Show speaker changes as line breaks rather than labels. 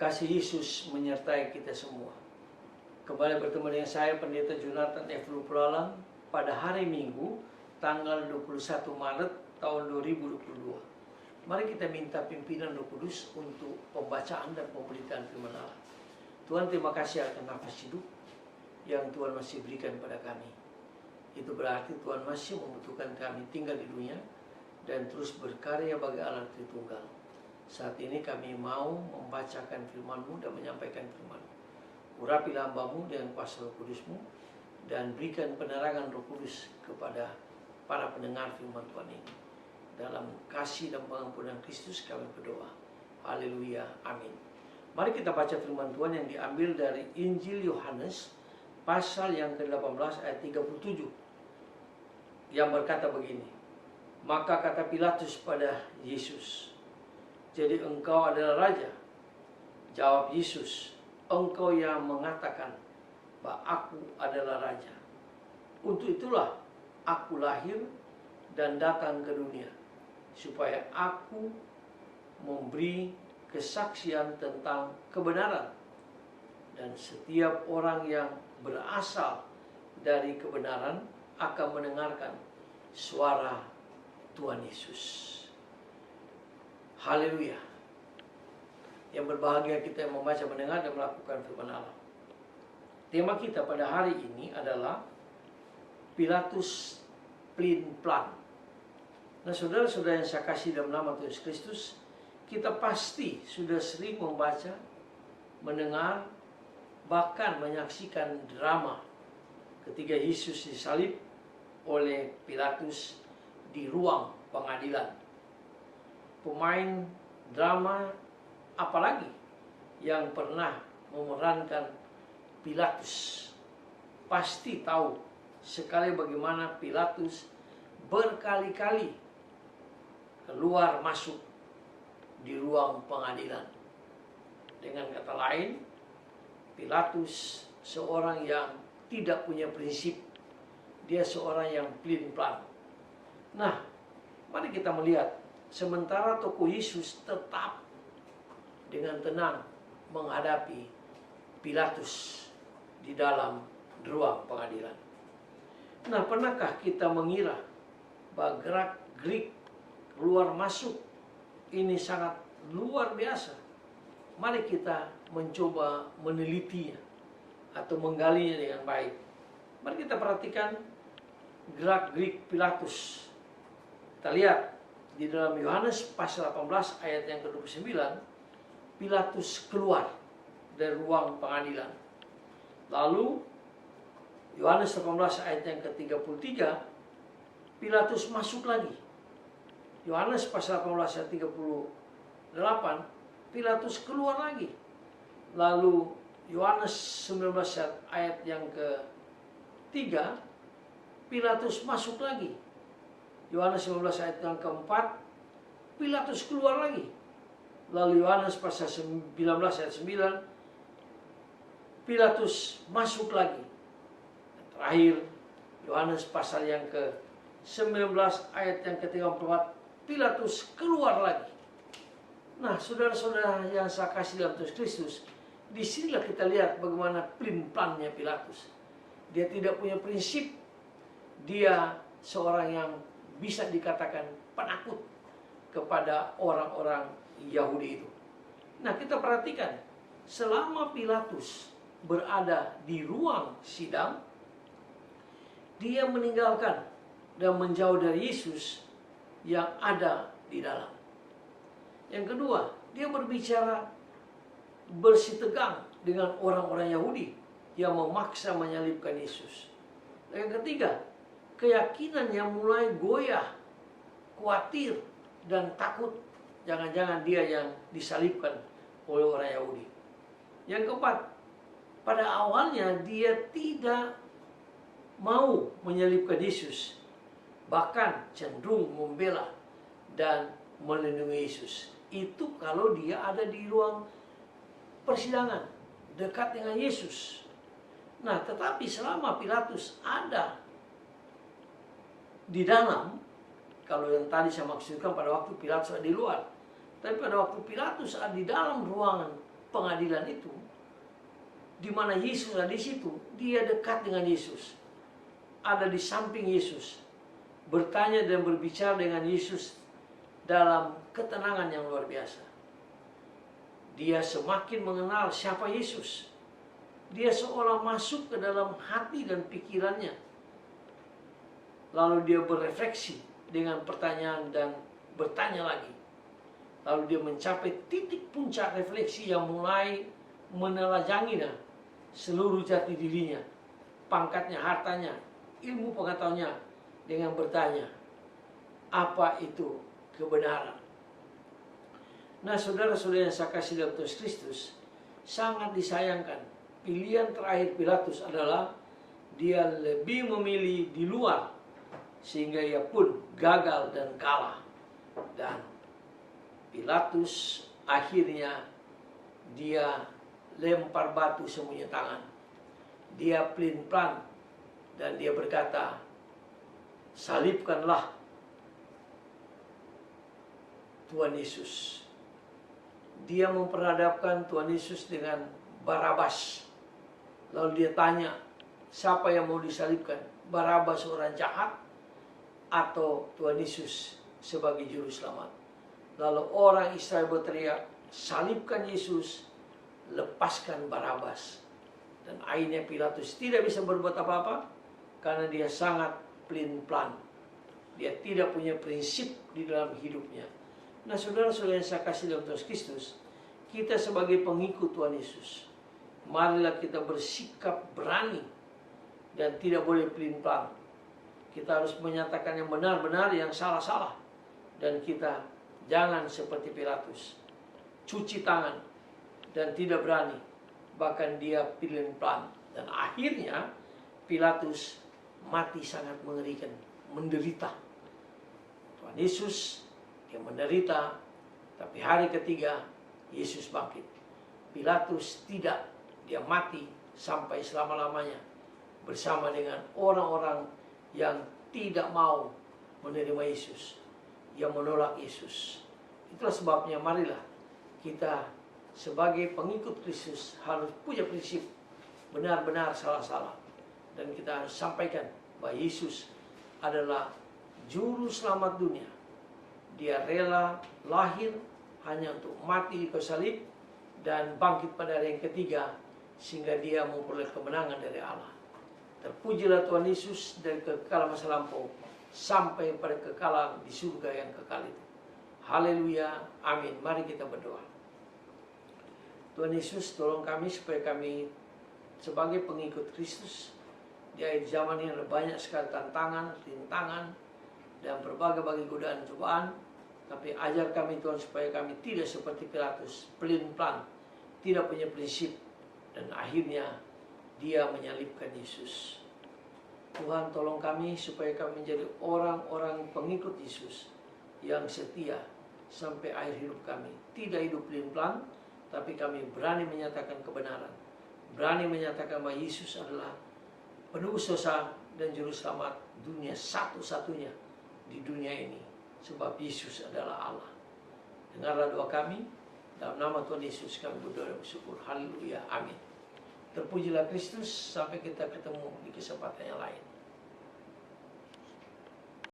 Kasih Yesus menyertai kita semua. Kembali bertemu dengan saya, Pendeta Jonathan F. Lupulalang, pada hari Minggu, tanggal 21 Maret tahun 2022. Mari kita minta pimpinan Roh Kudus untuk pembacaan dan pemberitaan firman Allah. Tuhan, terima kasih akan nafas hidup yang Tuhan masih berikan pada kami. Itu berarti Tuhan masih membutuhkan kami tinggal di dunia dan terus berkarya bagi Allah Tritunggal. Saat ini kami mau membacakan firman-Mu dan menyampaikan firman-Mu. Urapilah hamba-Mu dengan kuasa Roh Kudus-Mu dan berikan penerangan Roh Kudus kepada para pendengar firman Tuhan ini. Dalam kasih dan pengampunan Kristus kami berdoa. Haleluya, amin. Mari kita baca firman Tuhan yang diambil dari Injil Yohanes pasal yang ke-18 ayat 37 yang berkata begini. Maka kata Pilatus pada Yesus, "Jadi engkau adalah raja?" Jawab Yesus, "Engkau yang mengatakan bahwa aku adalah raja. Untuk itulah aku lahir dan datang ke dunia, supaya aku memberi kesaksian tentang kebenaran. Dan setiap orang yang berasal dari kebenaran akan mendengarkan suara Tuhan Yesus." Haleluya. Yang berbahagia kita yang membaca, mendengar, dan melakukan firman Allah. Tema kita pada hari ini adalah Pilatus Plin-Plan. Nah, saudara-saudara yang saya kasih dalam nama Tuhan Yesus Kristus, kita pasti sudah sering membaca, mendengar, bahkan menyaksikan drama ketika Yesus disalib oleh Pilatus di ruang pengadilan. Pemain drama apalagi yang pernah memerankan Pilatus pasti tahu sekali bagaimana Pilatus berkali-kali keluar masuk di ruang pengadilan. Dengan kata lain, Pilatus seorang yang tidak punya prinsip. Dia seorang yang pelin-pelan. Nah, mari kita melihat, sementara tokoh Yesus tetap dengan tenang menghadapi Pilatus di dalam ruang pengadilan. Nah, pernahkah kita mengira bahwa gerak-gerik keluar masuk ini sangat luar biasa? Mari kita mencoba menelitinya atau menggalinya dengan baik. Mari kita perhatikan gerak-gerik Pilatus. Kita lihat di dalam Yohanes pasal 18 ayat yang ke-29, Pilatus keluar dari ruang pengadilan. Lalu Yohanes 18 ayat yang ke-33, Pilatus masuk lagi. Yohanes pasal 18 ayat 38, Pilatus keluar lagi. Lalu Yohanes 19 ayat yang ke-3, Pilatus masuk lagi. Yohanes 19 ayat yang ke-4, Pilatus keluar lagi. Lalu Yohanes pasal 19 ayat 9, Pilatus masuk lagi. Dan terakhir, Yohanes pasal yang ke-19 ayat yang ke-34, Pilatus keluar lagi. Nah, saudara-saudara yang saya kasih dalam Tuhan Kristus, disinilah kita lihat bagaimana pelin-pelannya Pilatus. Dia tidak punya prinsip. Dia seorang yang bisa dikatakan penakut kepada orang-orang Yahudi itu. Nah, kita perhatikan, selama Pilatus berada di ruang sidang, dia meninggalkan dan menjauh dari Yesus yang ada di dalam. Yang kedua, dia berbicara bersitegang dengan orang-orang Yahudi yang memaksa menyalibkan Yesus. Dan yang ketiga, keyakinannya mulai goyah, khawatir, dan takut. Jangan-jangan dia yang disalibkan oleh orang Yahudi. Yang keempat, pada awalnya dia tidak mau menyalibkan Yesus. Bahkan cenderung membela dan melindungi Yesus. Itu kalau dia ada di ruang persidangan, dekat dengan Yesus. Nah, tetapi selama Pilatus ada di dalam, kalau yang tadi saya maksudkan pada waktu Pilatus ada di luar, tapi pada waktu Pilatus ada di dalam ruangan pengadilan itu, di mana Yesus ada di situ, dia dekat dengan Yesus, ada di samping Yesus, bertanya dan berbicara dengan Yesus dalam ketenangan yang luar biasa. Dia semakin mengenal siapa Yesus. Dia seolah masuk ke dalam hati dan pikirannya. Lalu dia berefleksi dengan pertanyaan dan bertanya lagi. Lalu dia mencapai titik puncak refleksi yang mulai menelajanginya seluruh jati dirinya, pangkatnya, hartanya, ilmu pengetahuannya, dengan bertanya, apa itu kebenaran? Nah, saudara-saudara yang saya kasih dalam Tuhan Kristus, sangat disayangkan pilihan terakhir Pilatus adalah dia lebih memilih di luar, sehingga ia pun gagal dan kalah. Dan Pilatus akhirnya dia lempar batu sembunyi tangan. Dia pelin-pelan dan dia berkata, salibkanlah Tuhan Yesus. Dia memperhadapkan Tuhan Yesus dengan Barabas. Lalu dia tanya, siapa yang mau disalibkan? Barabas orang jahat atau Tuhan Yesus sebagai juru selamat? Lalu orang Israel berteriak, salibkan Yesus, lepaskan Barabas. Dan akhirnya Pilatus tidak bisa berbuat apa-apa karena dia sangat pelin-pelan. Dia tidak punya prinsip di dalam hidupnya. Nah, saudara-saudara yang saya kasih dalam Tuhan Kristus, kita sebagai pengikut Tuhan Yesus, marilah kita bersikap berani dan tidak boleh pelin-pelan. Kita harus menyatakan yang benar-benar, yang salah-salah. Dan kita jangan seperti Pilatus, cuci tangan dan tidak berani, bahkan dia pelin-pelan. Dan akhirnya Pilatus mati sangat mengerikan, menderita. Tuhan Yesus, dia menderita, tapi hari ketiga Yesus bangkit. Pilatus tidak, dia mati sampai selama-lamanya bersama dengan orang-orang yang tidak mau menerima Yesus, yang menolak Yesus. Itulah sebabnya marilah kita sebagai pengikut Kristus harus punya prinsip benar-benar salah-salah. Dan kita harus sampaikan bahwa Yesus adalah juru selamat dunia. Dia rela lahir hanya untuk mati di kayu salib dan bangkit pada hari yang ketiga, sehingga dia memperoleh kemenangan dari Allah. Terpujilah Tuhan Yesus dari kekekalan masa lampau sampai pada kekekalan di surga yang kekal itu. Haleluya, amin. Mari kita berdoa. Tuhan Yesus, tolong kami supaya kami sebagai pengikut Kristus di akhir zaman ini ada banyak sekali tantangan, rintangan, dan berbagai-bagai godaan cobaan. Tapi ajar kami Tuhan supaya kami tidak seperti Pilatus, pelin-pelan, tidak punya prinsip, dan akhirnya dia menyalibkan Yesus. Tuhan, tolong kami supaya kami menjadi orang-orang pengikut Yesus yang setia sampai akhir hidup kami. Tidak hidup pelin-pelan, tapi kami berani menyatakan kebenaran, berani menyatakan bahwa Yesus adalah penebus dosa dan juru selamat dunia satu-satunya di dunia ini, sebab Yesus adalah Allah. Dengarlah doa kami, dalam nama Tuhan Yesus kami berdoa dan bersyukur. Haleluya, amin. Terpujilah Kristus, sampai kita ketemu di kesempatan yang lain.